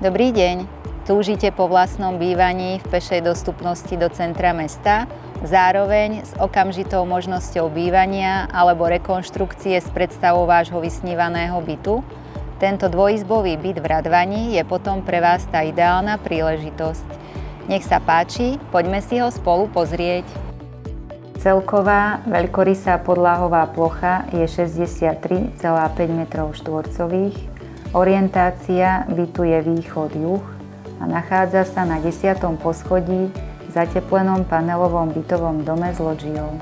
Dobrý deň. Túžite po vlastnom bývaní v pešej dostupnosti do centra mesta, zároveň s okamžitou možnosťou bývania alebo rekonštrukcie s predstavou vášho vysnívaného bytu? Tento dvojizbový byt v Radvani je potom pre vás tá ideálna príležitosť. Nech sa páči, poďme si ho spolu pozrieť. Celková veľkorysá podlahová plocha je 63,5 m². Orientácia bytu je východ-juh a nachádza sa na 10. poschodí v zateplenom panelovom bytovom dome s lodžiou.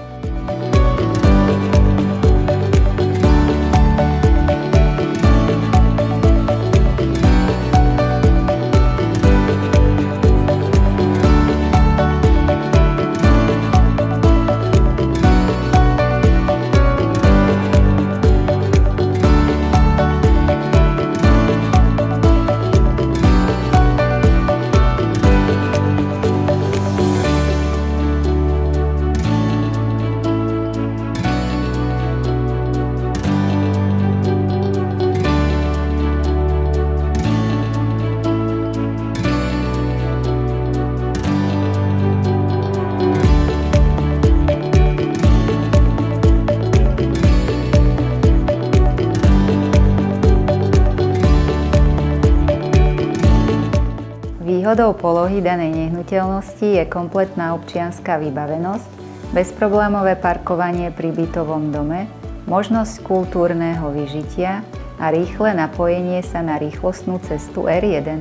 Výhodou polohy danej nehnuteľnosti je kompletná občianska vybavenosť, bezproblémové parkovanie pri bytovom dome, možnosť kultúrneho vyžitia a rýchle napojenie sa na rýchlostnú cestu R1.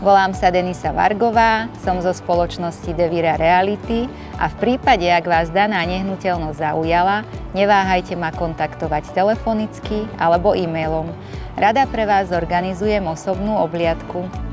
Volám sa Denisa Vargová, som zo spoločnosti Devira Reality a v prípade, ak vás daná nehnuteľnosť zaujala, neváhajte ma kontaktovať telefonicky alebo e-mailom. Rada pre vás zorganizujem osobnú obliadku.